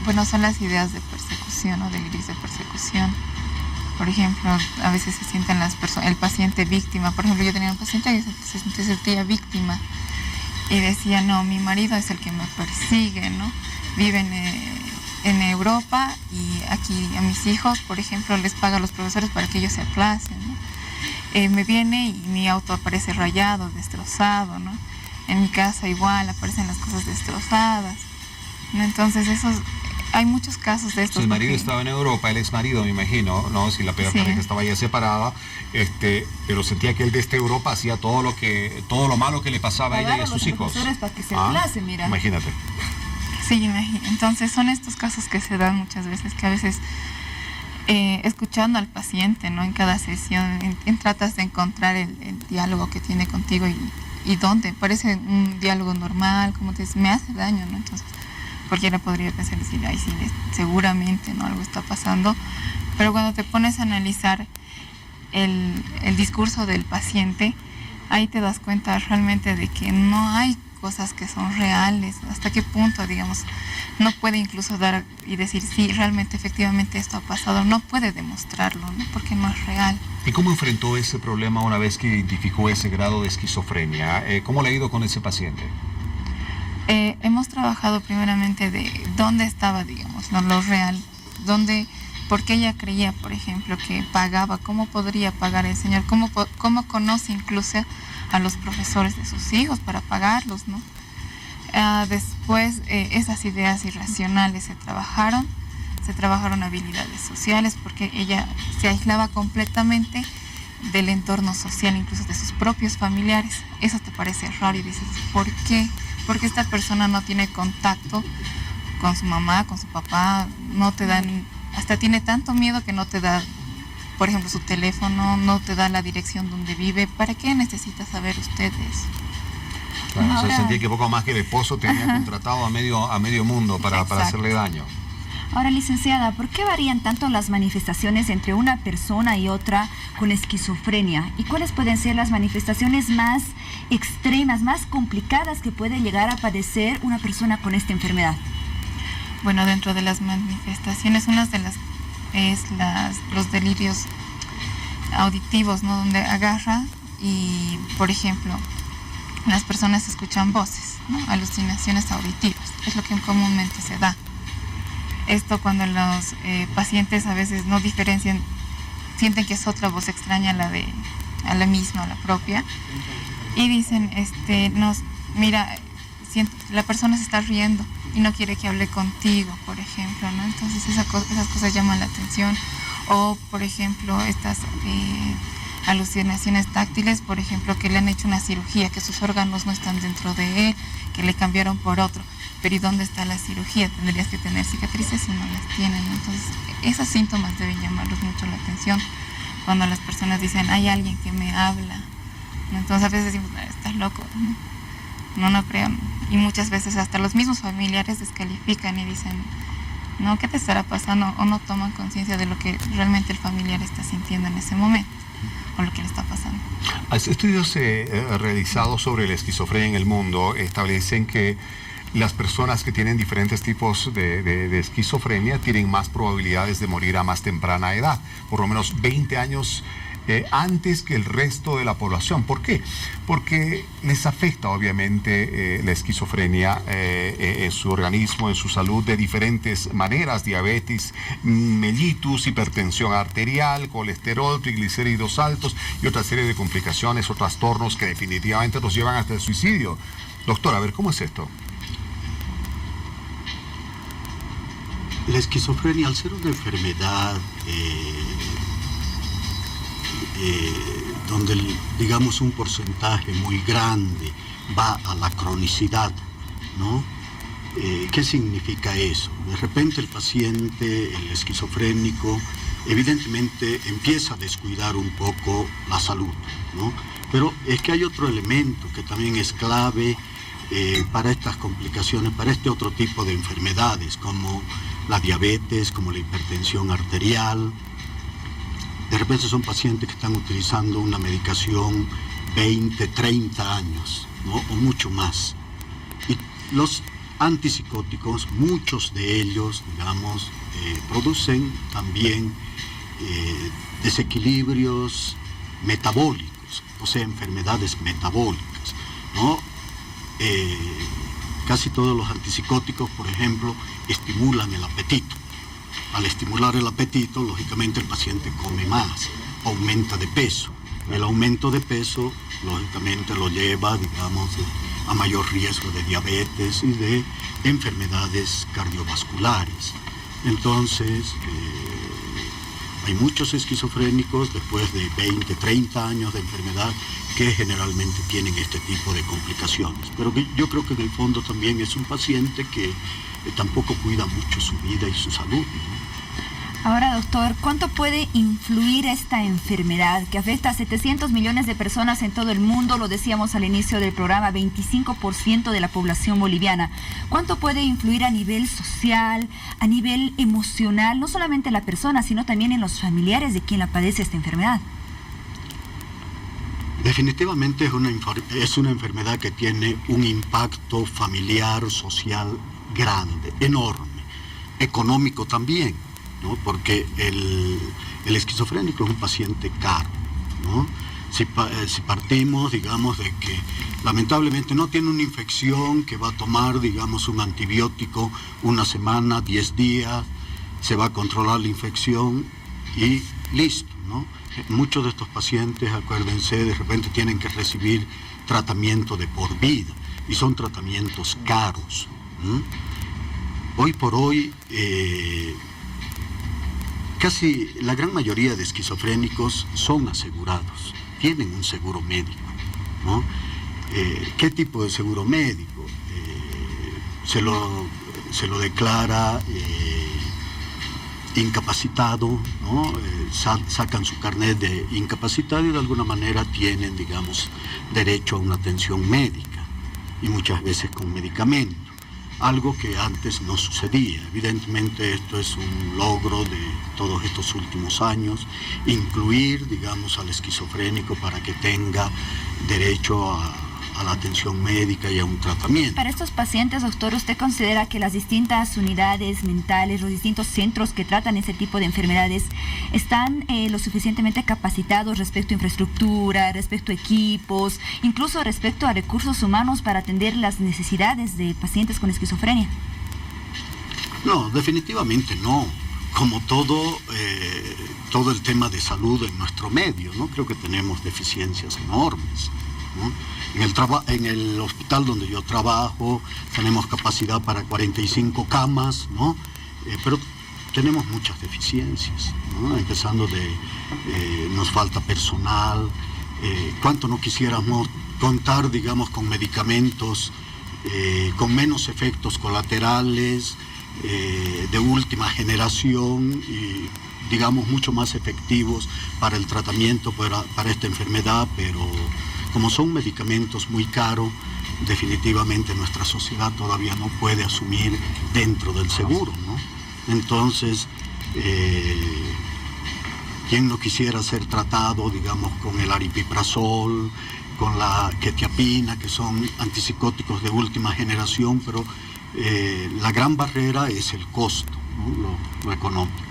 Bueno, son las ideas de persecución o delirios de persecución. Por ejemplo, a veces se sienten el paciente víctima. Por ejemplo, yo tenía un paciente que se sentía víctima y decía, no, mi marido es el que me persigue, ¿no? Vive en Europa y aquí a mis hijos, por ejemplo, les paga a los profesores para que ellos se aplacen, ¿no? Me viene y mi auto aparece rayado, destrozado, ¿no? En mi casa igual aparecen las cosas destrozadas, ¿no? Entonces hay muchos casos de estos. El marido estaba en Europa, el ex marido, me imagino, ¿no? Si la pareja estaba ya separada, pero sentía que él desde Europa hacía todo lo malo que le pasaba a ella y a sus hijos. Para que se aplacen, mira. Imagínate. Sí, entonces son estos casos que se dan muchas veces, que a veces escuchando al paciente, ¿no? En cada sesión, tratas de encontrar el diálogo que tiene contigo y dónde parece un diálogo normal, como te dices, me hace daño, ¿no? Entonces cualquiera podría pensar, decir, ay, sí, seguramente, ¿no? Algo está pasando, pero cuando te pones a analizar el discurso del paciente, ahí te das cuenta realmente de que no hay cosas que son reales, hasta qué punto, digamos, no puede incluso dar y decir, sí, realmente, efectivamente esto ha pasado, no puede demostrarlo, ¿no? Porque no es real. ¿Y cómo enfrentó ese problema una vez que identificó ese grado de esquizofrenia? ¿Cómo le ha ido con ese paciente? Hemos trabajado primeramente de dónde estaba, digamos, lo real, porque ella creía, por ejemplo, que pagaba, cómo podría pagar el señor, cómo conoce incluso a los profesores de sus hijos para pagarlos, ¿no? Después esas ideas irracionales se trabajaron habilidades sociales, porque ella se aislaba completamente del entorno social, incluso de sus propios familiares. Eso te parece raro y dices, ¿por qué? Porque esta persona no tiene contacto con su mamá, con su papá, no te dan, hasta tiene tanto miedo que no te da, por ejemplo, su teléfono, no te da la dirección donde vive. ¿Para qué necesita saber ustedes? Claro, se sentía que poco más que el esposo tenía contratado a medio mundo para hacerle daño. Ahora, licenciada, ¿por qué varían tanto las manifestaciones entre una persona y otra con esquizofrenia? ¿Y cuáles pueden ser las manifestaciones más extremas, más complicadas que puede llegar a padecer una persona con esta enfermedad? Bueno, dentro de las manifestaciones, unas de las es los delirios auditivos, ¿no? Donde agarra y, por ejemplo, las personas escuchan voces, ¿no? Alucinaciones auditivas, es lo que comúnmente se da. Esto cuando los pacientes a veces no diferencian, sienten que es otra voz extraña a la misma, a la propia, y dicen, mira, la persona se está riendo y no quiere que hable contigo, por ejemplo, ¿no? Entonces esas cosas llaman la atención. O, por ejemplo, estas alucinaciones táctiles, por ejemplo, que le han hecho una cirugía, que sus órganos no están dentro de él, que le cambiaron por otro. Pero ¿y dónde está la cirugía? Tendrías que tener cicatrices y no las tienen, ¿no? Entonces, esos síntomas deben llamarlos mucho la atención cuando las personas dicen, hay alguien que me habla, ¿no? Entonces, a veces decimos, estás loco, no creo. Y muchas veces hasta los mismos familiares descalifican y dicen, no, ¿qué te estará pasando? O no toman conciencia de lo que realmente el familiar está sintiendo en ese momento o lo que le está pasando. Estudios realizados sobre la esquizofrenia en el mundo establecen que las personas que tienen diferentes tipos de esquizofrenia tienen más probabilidades de morir a más temprana edad, por lo menos 20 años antes que el resto de la población. ¿Por qué? Porque les afecta obviamente la esquizofrenia en su organismo, en su salud de diferentes maneras: diabetes mellitus, hipertensión arterial, colesterol, triglicéridos altos y otra serie de complicaciones o trastornos que definitivamente los llevan hasta el suicidio. Doctor, a ver, ¿cómo es esto? La esquizofrenia, al ser una enfermedad donde, digamos, un porcentaje muy grande va a la cronicidad, ¿no? ¿Qué significa eso? De repente el paciente, el esquizofrénico, evidentemente empieza a descuidar un poco la salud, ¿no? Pero es que hay otro elemento que también es clave para estas complicaciones, para este otro tipo de enfermedades, como la diabetes, como la hipertensión arterial. De repente son pacientes que están utilizando una medicación 20, 30 años, ¿no? O mucho más. Y los antipsicóticos, muchos de ellos, digamos, producen también desequilibrios metabólicos, o sea, enfermedades metabólicas, ¿no? Casi todos los antipsicóticos, por ejemplo, estimulan el apetito. Al estimular el apetito, lógicamente el paciente come más, aumenta de peso. El aumento de peso, lógicamente, lo lleva, digamos, a mayor riesgo de diabetes y de enfermedades cardiovasculares. Entonces, hay muchos esquizofrénicos después de 20, 30 años de enfermedad que generalmente tienen este tipo de complicaciones. Pero yo creo que en el fondo también es un paciente que tampoco cuida mucho su vida y su salud, ¿no? Ahora, doctor, ¿cuánto puede influir esta enfermedad que afecta a 700 millones de personas en todo el mundo? Lo decíamos al inicio del programa, 25% de la población boliviana. ¿Cuánto puede influir a nivel social, a nivel emocional, no solamente en la persona, sino también en los familiares de quien la padece esta enfermedad? Definitivamente es una enfermedad que tiene un impacto familiar, social grande, enorme, económico también, ¿no? Porque el esquizofrénico es un paciente caro, ¿no? Si partimos, digamos, de que lamentablemente no tiene una infección que va a tomar, digamos, un antibiótico una semana, 10 días, se va a controlar la infección y listo, ¿no? Muchos de estos pacientes, acuérdense, de repente tienen que recibir tratamiento de por vida y son tratamientos caros, ¿no? Hoy por hoy, casi la gran mayoría de esquizofrénicos son asegurados, tienen un seguro médico, ¿no? ¿Qué tipo de seguro médico? Se lo declara incapacitado, ¿no? Sacan su carnet de incapacitado y de alguna manera tienen, digamos, derecho a una atención médica y muchas veces con medicamento. Algo que antes no sucedía. Evidentemente esto es un logro de todos estos últimos años, incluir, digamos, al esquizofrénico para que tenga derecho a la atención médica y a un tratamiento. Para estos pacientes, doctor, ¿usted considera que las distintas unidades mentales, los distintos centros que tratan ese tipo de enfermedades están lo suficientemente capacitados respecto a infraestructura, respecto a equipos, incluso respecto a recursos humanos para atender las necesidades de pacientes con esquizofrenia? No, definitivamente no. Como todo el tema de salud en nuestro medio, ¿no? Creo que tenemos deficiencias enormes, ¿no? En el hospital donde yo trabajo tenemos capacidad para 45 camas, ¿no? Pero tenemos muchas deficiencias, ¿no? Empezando nos falta personal, cuánto no quisiéramos contar, digamos, con medicamentos con menos efectos colaterales, de última generación y, digamos, mucho más efectivos para el tratamiento para esta enfermedad, pero como son medicamentos muy caros, definitivamente nuestra sociedad todavía no puede asumir dentro del seguro, ¿no? Entonces, ¿quién no quisiera ser tratado, digamos, con el aripiprazol, con la quetiapina, que son antipsicóticos de última generación, pero la gran barrera es el costo, ¿no? Lo económico.